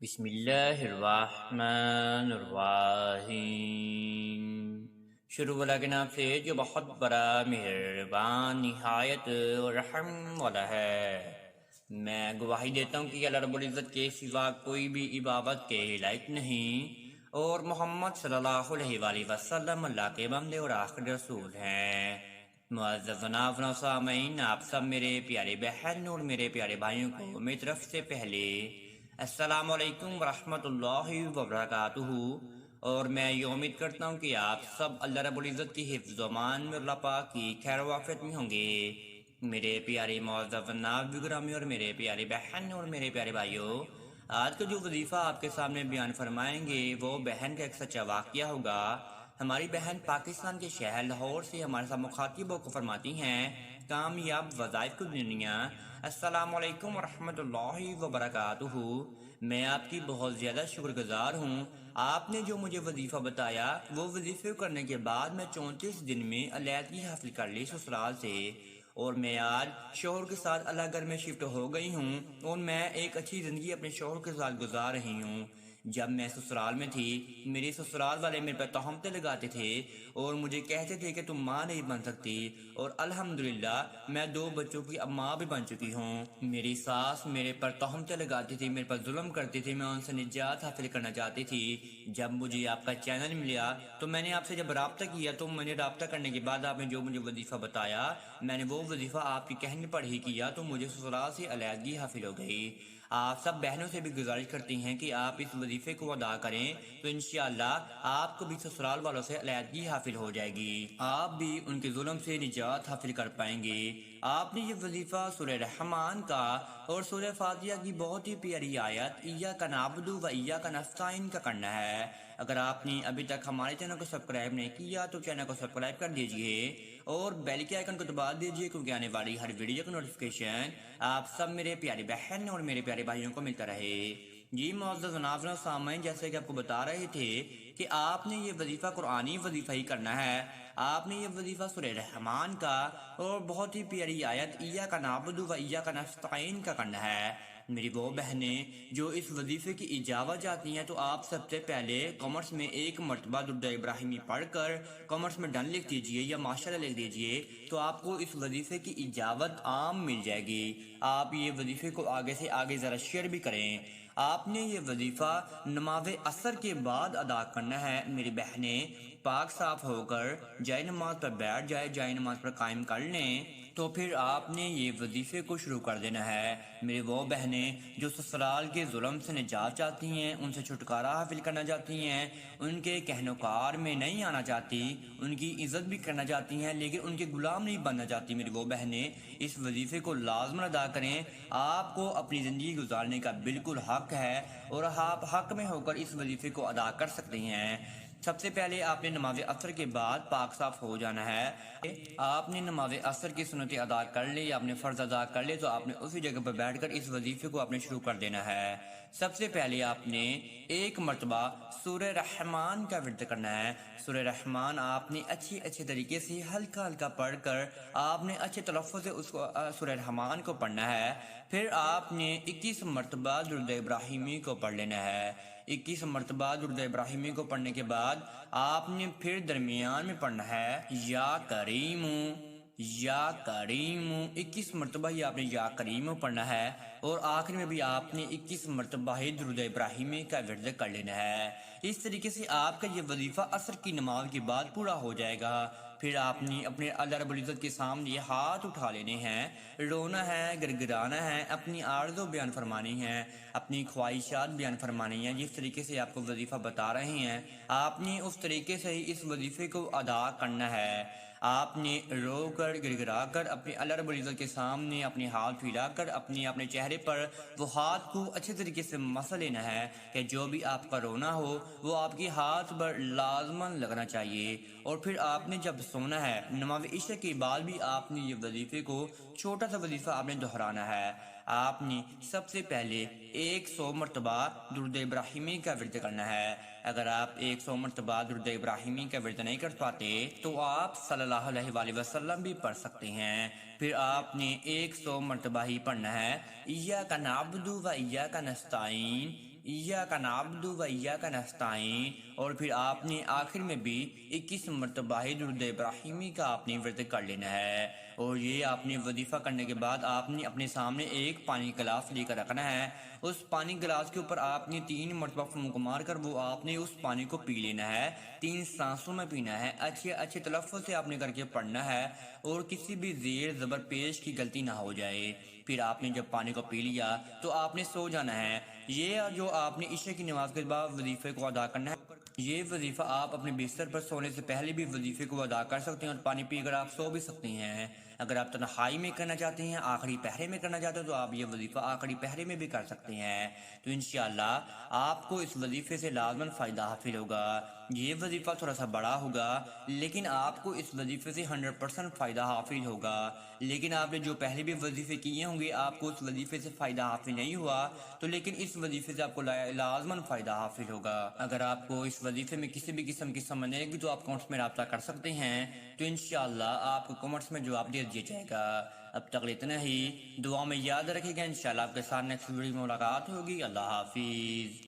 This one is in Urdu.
بسم اللہ الرحمن الرحیم۔ شروع اللہ کے نام سے جو بہت بڑا مہربان نہایت رحم والا ہے۔ میں گواہی دیتا ہوں کہ اللہ رب العزت کے سوا کوئی بھی عبادت کے لائق نہیں، اور محمد صلی اللہ علیہ وآلہ وسلم اللہ کے بندے اور آخری رسول ہیں۔ معزز جناب و سامعین، آپ سب میرے پیارے بہن اور میرے پیارے بھائیوں کو میری طرف سے پہلے السلام علیکم ورحمۃ اللہ وبرکاتہ، اور میں یہ امید کرتا ہوں کہ آپ سب اللہ رب العزت کی حفظ و امان میں اللہ پاک کی خیر و عافیت میں ہوں گے۔ میرے پیارے معزز جناب گرامی اور میرے پیارے بہن اور میرے پیارے بھائیوں، آج کا جو وظیفہ آپ کے سامنے بیان فرمائیں گے وہ بہن کا ایک سچا واقعہ ہوگا۔ ہماری بہن پاکستان کے شہر لاہور سے ہمارے ساتھ مخاطبوں کو فرماتی ہیں کامیاب وظائف کی دنیا۔ السلام علیکم ورحمۃ اللہ وبرکاتہ۔ میں آپ کی بہت زیادہ شکر گزار ہوں۔ آپ نے جو مجھے وظیفہ بتایا وہ وظیفے کرنے کے بعد میں 34 دن میں علیحدگی حاصل کر لی سسرال سے، اور میں آج شوہر کے ساتھ الگ گھر میں شفٹ ہو گئی ہوں، اور میں ایک اچھی زندگی اپنے شوہر کے ساتھ گزار رہی ہوں۔ جب میں سسرال میں تھی میری سسرال والے میرے پر تہمتیں لگاتے تھے اور مجھے کہتے تھے کہ تم ماں نہیں بن سکتی، اور الحمدللہ میں 2 بچوں کی اب ماں بھی بن چکی ہوں۔ میری ساس میرے پر تہمتیں لگاتی تھی، میرے پر ظلم کرتی تھی، میں ان سے نجات حاصل کرنا چاہتی تھی۔ جب مجھے آپ کا چینل ملا تو میں نے آپ سے جب رابطہ کیا تو میں نے رابطہ کرنے کے بعد آپ نے جو مجھے وظیفہ بتایا میں نے وہ وظیفہ آپ کی کہنے پر ہی کیا تو مجھے سسرال سے علیحدگی حاصل ہو گئی۔ آپ سب بہنوں سے بھی گزارش کرتی ہیں کہ آپ اس وظیفے کو ادا کریں تو انشاءاللہ آپ کو بھی سسرال والوں سے علیحدگی حاصل ہو جائے گی، آپ بھی ان کے ظلم سے نجات حاصل کر پائیں گے۔ آپ نے یہ وظیفہ سورہ رحمان کا اور سورہ فاتحہ کی بہت ہی پیاری آیت ایاک نعبد و ایاک نستعین کا کرنا ہے۔ اگر آپ نے ابھی تک ہمارے چینل کو سبسکرائب نہیں کیا تو چینل کو سبسکرائب کر دیجئے اور بیل کے آئیکن کو دبا دیجئے، کیونکہ آنے والی ہر ویڈیو کا نوٹیفیکیشن آپ سب میرے پیارے بہن اور میرے پیارے بھائیوں کو ملتا رہے۔ جی معزز جناب و سامعین، جیسے کہ آپ کو بتا رہے تھے کہ آپ نے یہ وظیفہ قرآنی وظیفہ ہی کرنا ہے۔ آپ نے یہ وظیفہ سورہ رحمان کا اور بہت ہی پیاری آیت ایاک نعبد و ایاک نستعین کا کرنا ہے۔ میری وہ بہنیں جو اس وظیفے کی اجابت چاہتی ہیں تو آپ سب سے پہلے کامنٹس میں 1 مرتبہ درود ابراہیمی پڑھ کر کامنٹس میں ڈن لکھ دیجئے یا ماشاءاللہ لکھ دیجئے، تو آپ کو اس وظیفے کی اجابت عام مل جائے گی۔ آپ یہ وظیفے کو آگے سے آگے ذرا شیئر بھی کریں۔ آپ نے یہ وظیفہ نماز عصر کے بعد ادا کرنا ہے۔ میری بہنیں پاک صاف ہو کر جائے نماز پر بیٹھ جائے، جائے نماز پر قائم کر لیں، تو پھر آپ نے یہ وظیفے کو شروع کر دینا ہے۔ میری وہ بہنیں جو سسرال کے ظلم سے نجات چاہتی ہیں، ان سے چھٹکارا حاصل کرنا چاہتی ہیں، ان کے کہنو کار میں نہیں آنا چاہتی، ان کی عزت بھی کرنا چاہتی ہیں لیکن ان کے غلام نہیں بننا چاہتی، میری وہ بہنیں اس وظیفے کو لازم ادا کریں۔ آپ کو اپنی زندگی گزارنے کا بالکل حق ہے اور آپ حق میں ہو کر اس وظیفے کو ادا کر سکتے ہیں۔ سب سے پہلے آپ نے نماز عصر کے بعد پاک صاف ہو جانا ہے۔ آپ نے نماز عصر کی سنتیں ادا کر لی، آپ نے فرض ادا کر لی، تو آپ نے اسی جگہ پر بیٹھ کر اس وظیفے کو آپ نے شروع کر دینا ہے۔ سب سے پہلے آپ نے 1 مرتبہ سورہ رحمان کا ورد کرنا ہے۔ سورہ رحمان آپ نے اچھے طریقے سے ہلکا ہلکا پڑھ کر آپ نے اچھے تلفظ سے اس کو سورہ رحمان کو پڑھنا ہے۔ پھر آپ نے 21 مرتبہ درود ابراہیمی کو پڑھ لینا ہے۔ 21 مرتبہ درود ابراہیمی کو پڑھنے کے بعد آپ نے پھر درمیان میں پڑھنا ہے یا کریم یا کریم، 21 مرتبہ ہی آپ نے یا کریم پڑھنا ہے، اور آخر میں بھی آپ نے 21 مرتبہ ہی درود ابراہیمی کا ورد کر لینا ہے۔ اس طریقے سے آپ کا یہ وظیفہ عصر کی نماز کے بعد پورا ہو جائے گا۔ پھر آپ نے اپنے اللہ رب العزت کے سامنے یہ ہاتھ اٹھا لینے ہیں، رونا ہے، گڑگڑانا ہے، اپنی آرزو بیان فرمانی ہے، اپنی خواہشات بیان فرمانی ہیں۔ جس طریقے سے آپ کو وظیفہ بتا رہے ہیں آپ نے اس طریقے سے ہی اس وظیفے کو ادا کرنا ہے۔ آپ نے رو کر گڑگڑا کر اپنے اللہ رب العزت کے سامنے اپنے ہاتھ پھیلا کر اپنے چہرے پر وہ ہاتھ کو اچھے طریقے سے مسا لینا ہے کہ جو بھی آپ کا رونا ہو وہ آپ کے ہاتھ پر لازماً لگنا چاہیے۔ اور پھر آپ نے جب سونا ہے نماز عشاء کے بعد بھی آپ نے یہ وظیفے کو چھوٹا سا وظیفہ آپ نے دہرانا ہے۔ آپ نے سب سے پہلے 100 مرتبہ درود ابراہیمی کا ورد کرنا ہے۔ اگر آپ 100 مرتبہ درود ابراہیمی کا ورد نہیں کر پاتے تو آپ صلی اللہ علیہ وآلہ وسلم بھی پڑھ سکتے ہیں۔ پھر آپ نے 100 مرتبہ ہی پڑھنا ہے ایاک نعبد و ایاک نستعین ایاک نعبد و ایاک نستعین، اور پھر آپ نے آخر میں بھی 21 مرتبہ درود ابراہیمی کا آپ نے ورد کر لینا ہے، اور یہ آپ نے وظیفہ کرنے کے بعد آپ نے اپنے سامنے ایک پانی گلاس لے کر رکھنا ہے۔ اس پانی گلاس کے اوپر آپ نے 3 مرتبہ پھونک مار کر وہ آپ نے اس پانی کو پی لینا ہے، 3 سانسوں میں پینا ہے، اچھے اچھے تلفظ سے آپ نے کر کے پڑھنا ہے، اور کسی بھی زیر زبر پیش کی غلطی نہ ہو جائے۔ پھر آپ نے جب پانی کو پی لیا تو آپ نے سو جانا ہے۔ یہ جو آپ نے عشاء کی نماز کے بعد وظیفے کو ادا کرنا ہے، یہ وظیفہ آپ اپنے بستر پر سونے سے پہلے بھی وظیفے کو ادا کر سکتے ہیں، اور پانی پی کر آپ سو بھی سکتے ہیں۔ اگر آپ تنہائی میں کرنا چاہتے ہیں، آخری پہرے میں کرنا چاہتے ہیں، تو آپ یہ وظیفہ آخری پہرے میں بھی کر سکتے ہیں۔ تو انشاءاللہ آپ کو اس وظیفے سے لازماً فائدہ حاصل ہوگا۔ یہ وظیفہ تھوڑا سا بڑا ہوگا، لیکن آپ کو اس وظیفے سے 100% فائدہ حاصل ہوگا۔ لیکن آپ نے جو پہلے بھی وظیفے کیے ہوں گے، آپ کو اس وظیفے سے فائدہ حاصل نہیں ہوا، تو لیکن اس وظیفے سے آپ کو لازماً فائدہ حاصل ہوگا۔ اگر آپ کو اس وظیفے میں کسی بھی قسم کی سمجھ نہیں لگی تو آپ کمنٹس میں رابطہ کر سکتے ہیں، تو انشاءاللہ آپ کو کمنٹس میں جواب دے دیا جائے گا۔ اب تک اتنا ہی، دعا میں یاد رکھے گا، انشاءاللہ آپ کے ساتھ نیکسٹ ویڈیو میں ملاقات ہوگی۔ اللہ حافظ۔